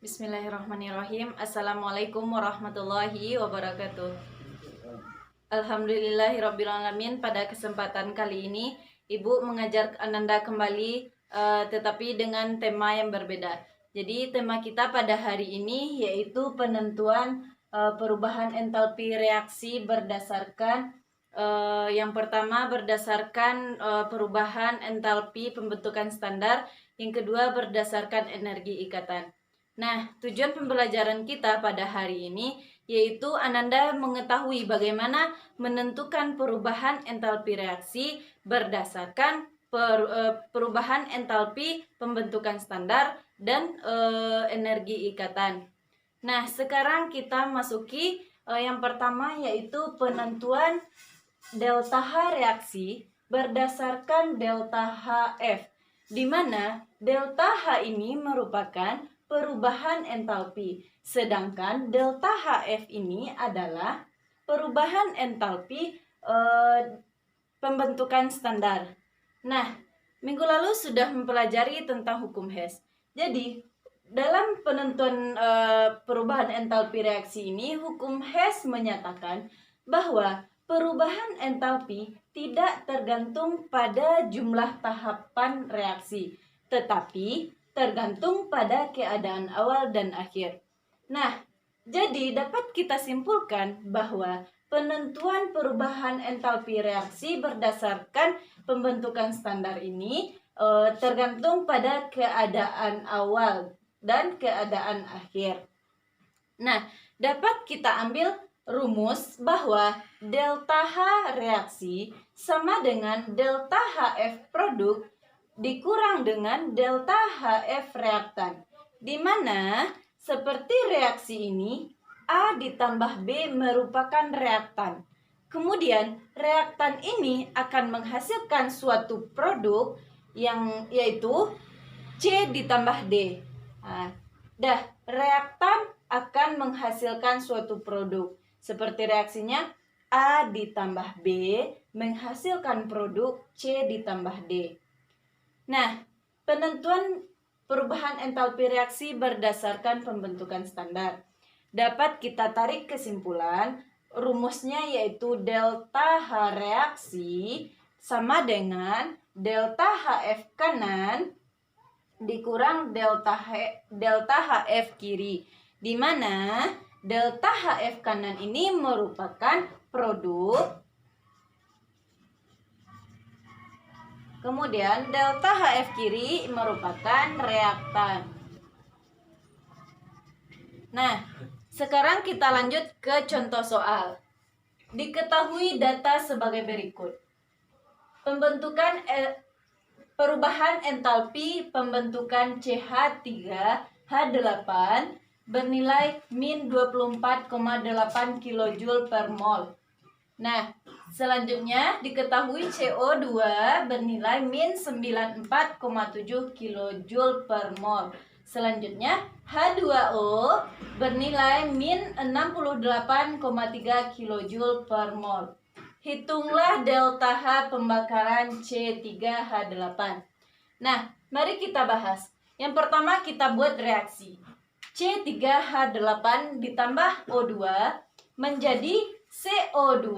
Bismillahirrahmanirrahim. Assalamualaikum warahmatullahi wabarakatuh. Alhamdulillahirrabbilalamin. Pada kesempatan kali ini Ibu mengajar Ananda kembali, tetapi dengan tema yang berbeda. Jadi tema kita pada hari ini yaitu penentuan perubahan entalpi reaksi berdasarkan yang pertama berdasarkan perubahan entalpi pembentukan standar, yang kedua berdasarkan energi ikatan. Nah, tujuan pembelajaran kita pada hari ini yaitu Ananda mengetahui bagaimana menentukan perubahan entalpi reaksi berdasarkan perubahan entalpi pembentukan standar dan energi ikatan. Nah, sekarang kita masuki yang pertama yaitu penentuan delta H reaksi berdasarkan delta HF, di mana delta H ini merupakan perubahan entalpi, sedangkan delta HF ini adalah perubahan entalpi pembentukan standar. Nah, minggu lalu sudah mempelajari tentang hukum Hess. Jadi, dalam penentuan perubahan entalpi reaksi ini, hukum Hess menyatakan bahwa perubahan entalpi tidak tergantung pada jumlah tahapan reaksi, tetapi tergantung pada keadaan awal dan akhir. Nah, jadi dapat kita simpulkan bahwa penentuan perubahan entalpi reaksi berdasarkan pembentukan standar ini tergantung pada keadaan awal dan keadaan akhir. Nah, dapat kita ambil rumus bahwa delta H reaksi sama dengan delta HF produk dikurang dengan delta HF reaktan, di mana seperti reaksi ini A ditambah B merupakan reaktan. Kemudian reaktan ini akan menghasilkan suatu produk yang yaitu C ditambah D. Nah, reaktan akan menghasilkan suatu produk. Seperti reaksinya A ditambah B menghasilkan produk C ditambah D. Nah, penentuan perubahan entalpi reaksi berdasarkan pembentukan standar. Dapat kita tarik kesimpulan, rumusnya yaitu delta H reaksi sama dengan delta HF kanan dikurang delta HF kiri, di mana delta HF kanan ini merupakan produk, kemudian delta HF kiri merupakan reaktan. Nah, sekarang kita lanjut ke contoh soal. Diketahui data sebagai berikut. Perubahan entalpi pembentukan CH3H8 bernilai min 24,8 kJ per mol. Nah, selanjutnya diketahui CO2 bernilai min 94,7 kJ per mol. Selanjutnya H2O bernilai min 68,3 kJ per mol. Hitunglah delta H pembakaran C3H8. Nah, mari kita bahas. Yang pertama kita buat reaksi. C3H8 ditambah O2 menjadi CO2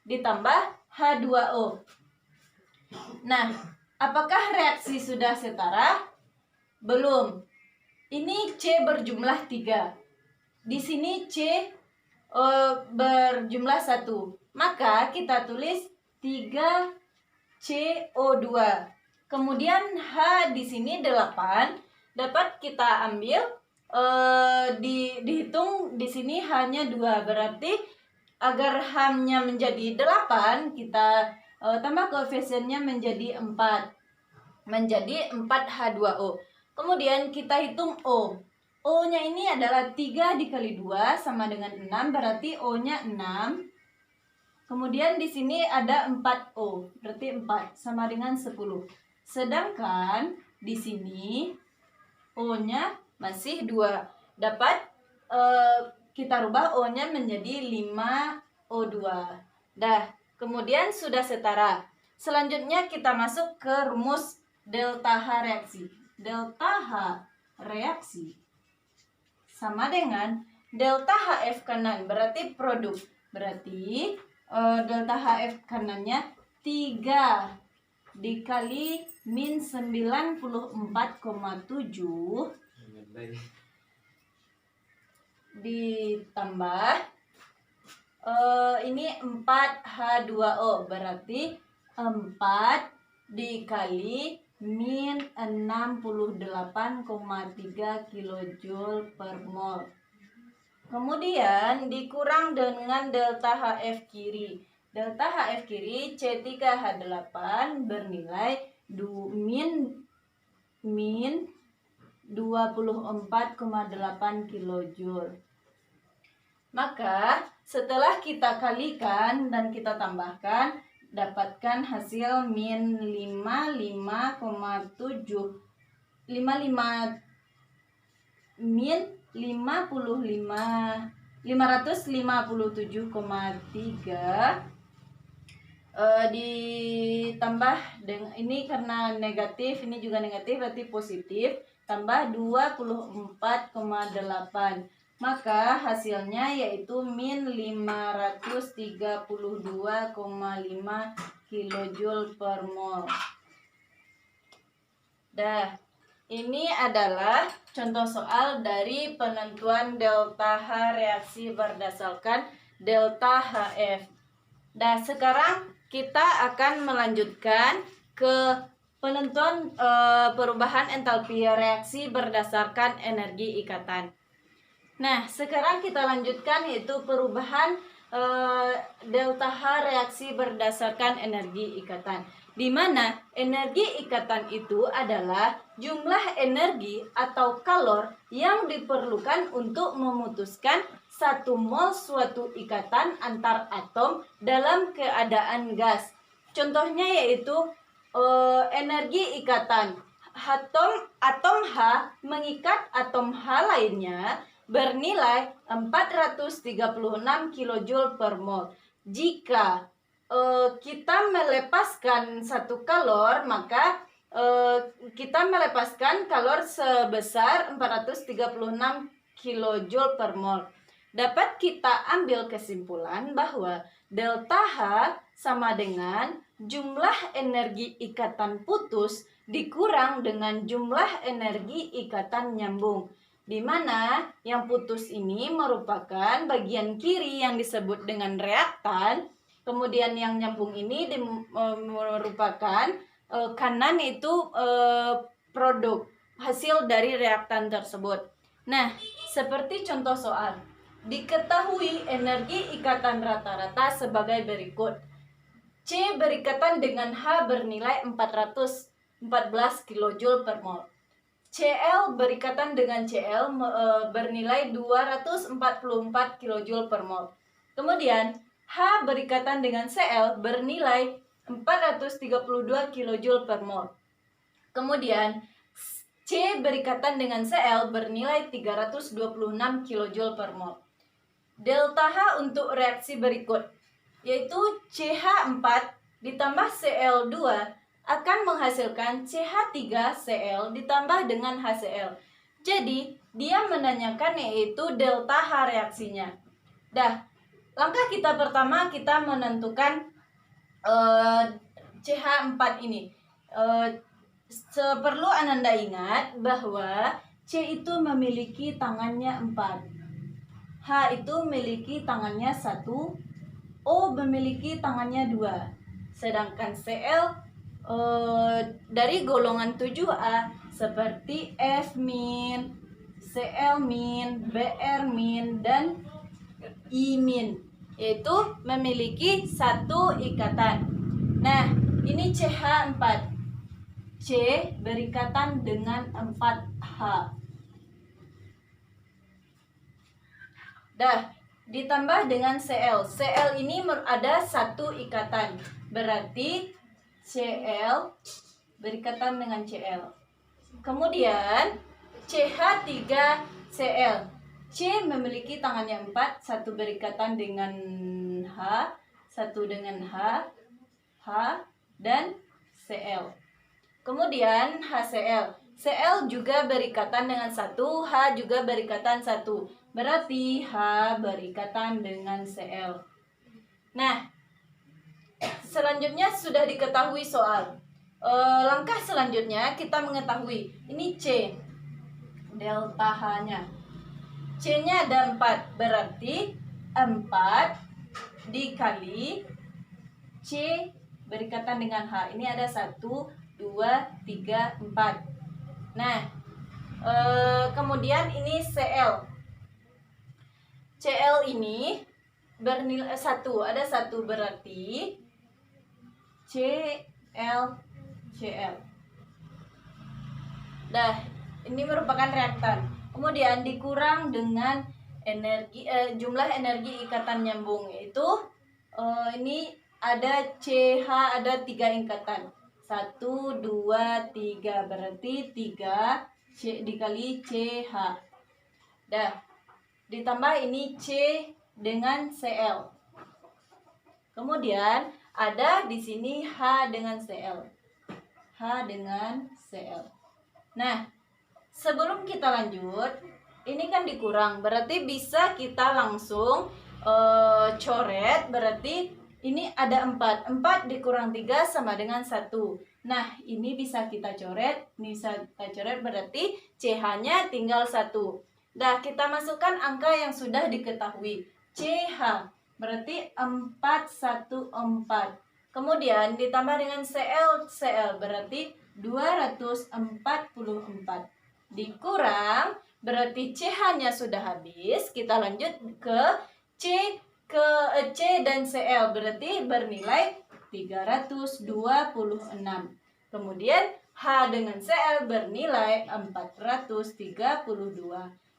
ditambah H2O. Nah, apakah reaksi sudah setara? Belum. Ini C berjumlah 3. Di sini C berjumlah 1. Maka kita tulis 3CO2. Kemudian H di sini 8. Dapat kita ambil dihitung di sini hanya 2. Berarti agar H-nya menjadi 8, kita tambah koefisiennya menjadi 4. Menjadi 4H2O. Kemudian kita hitung O. O-nya ini adalah 3 dikali 2 sama dengan 6, berarti O-nya 6. Kemudian di sini ada 4O, berarti 4 sama dengan 10. Sedangkan di sini O-nya masih 2. Dapat kita rubah O-nya menjadi 5O2. Dah, kemudian sudah setara. Selanjutnya kita masuk ke rumus delta H reaksi. Delta H reaksi sama dengan delta HF kanan, berarti produk. Berarti delta HF kanannya 3 dikali min 94,7 ditambah ini 4H2O, berarti 4 dikali min 68,3 kilojoule per mol. Kemudian dikurang dengan delta HF kiri. Delta HF kiri C3H8 bernilai min 24,8 kilojoule. Maka setelah kita kalikan dan kita tambahkan, dapatkan hasil min 557,3 ditambah dengan ini karena negatif, ini juga negatif, berarti positif, tambah 24,8, maka hasilnya yaitu min 532,5 kilojoule per mol. Ini adalah contoh soal dari penentuan delta H reaksi berdasarkan delta HF. Sekarang kita akan melanjutkan ke penentuan perubahan entalpi reaksi berdasarkan energi ikatan. Sekarang kita lanjutkan yaitu perubahan delta H reaksi berdasarkan energi ikatan, di mana energi ikatan itu adalah jumlah energi atau kalor yang diperlukan untuk memutuskan 1 mol suatu ikatan antar atom dalam keadaan gas. Contohnya yaitu energi ikatan atom H mengikat atom H lainnya bernilai 436 kilojoule per mol. Jika kita melepaskan 1 kalor, maka kita melepaskan kalor sebesar 436 kilojoule per mol. Dapat kita ambil kesimpulan bahwa delta H sama dengan jumlah energi ikatan putus dikurang dengan jumlah energi ikatan nyambung, di mana yang putus ini merupakan bagian kiri yang disebut dengan reaktan, kemudian yang nyambung ini merupakan kanan, itu produk hasil dari reaktan tersebut. Seperti contoh soal, diketahui energi ikatan rata-rata sebagai berikut. C berikatan dengan H bernilai 414 kilojoule per mol. Cl berikatan dengan Cl bernilai 244 kilojoule per mol. Kemudian H berikatan dengan Cl bernilai 432 kilojoule per mol. Kemudian C berikatan dengan Cl bernilai 326 kilojoule per mol. Delta H untuk reaksi berikut, yaitu CH4 ditambah Cl2 akan menghasilkan CH3Cl ditambah dengan HCl. Jadi, dia menanyakan yaitu delta H reaksinya. Langkah kita pertama, kita menentukan CH4 ini. Perlu Ananda ingat bahwa C itu memiliki tangannya 4. H itu memiliki tangannya 1, O memiliki tangannya 2. Sedangkan Cl dari golongan 7A seperti F-, Cl-, Br-, dan I-, yaitu memiliki 1 ikatan. Ini CH4. C berikatan dengan 4H. Ditambah dengan Cl. Cl ini ada 1 ikatan. Berarti Cl berikatan dengan Cl. Kemudian CH3Cl. C memiliki tangannya 4, 1 berikatan dengan H, 1 dengan H, dan Cl. Kemudian HCl. Cl juga berikatan dengan 1, H juga berikatan 1. Berarti H berikatan dengan Cl. Nah, selanjutnya sudah diketahui soal. Langkah selanjutnya kita mengetahui ini C, delta H-nya. C-nya ada 4, berarti 4 dikali C berikatan dengan H. Ini ada 1, 2, 3, 4. Nah, kemudian ini Cl. Cl ini bernilai 1, ada 1 berarti Cl. Dah, ini merupakan reaktan. Kemudian dikurang dengan energi jumlah energi ikatan nyambung, yaitu ini ada CH, ada 3 ikatan. 1, 2, 3, berarti 3 C dikali CH. Dah, ditambah ini C dengan Cl. Kemudian ada di sini H dengan Cl. H dengan Cl. Nah, sebelum kita lanjut, ini kan dikurang, berarti bisa kita langsung coret, berarti ini ada 4. 4 dikurang 3 sama dengan 1. Nah, ini bisa kita coret. Berarti CH-nya tinggal 1. Nah, kita masukkan angka yang sudah diketahui. CH berarti 414. Kemudian ditambah dengan Cl berarti 244. Dikurang berarti CH-nya sudah habis. Kita lanjut ke C dan Cl, berarti bernilai 326. Kemudian H dengan Cl bernilai 432.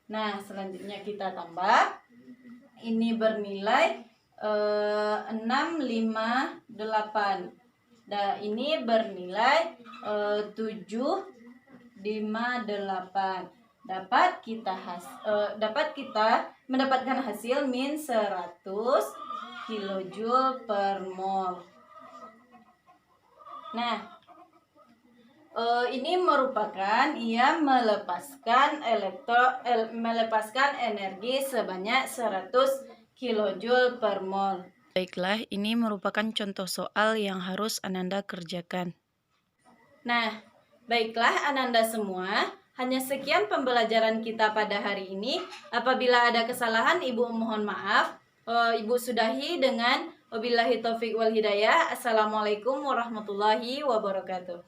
Nah, selanjutnya kita tambah. Ini bernilai 658. Nah, ini bernilai 758. Dapat kita mendapatkan hasil min 100 kJ per mol. Nah, ini merupakan ia melepaskan energi sebanyak 100 kJ per mol. Baiklah, ini merupakan contoh soal yang harus Ananda kerjakan. Nah, baiklah Ananda semua. Hanya sekian pembelajaran kita pada hari ini. Apabila ada kesalahan, Ibu mohon maaf. Ibu sudahi dengan wabillahi taufik wal hidayah. Assalamualaikum warahmatullahi wabarakatuh.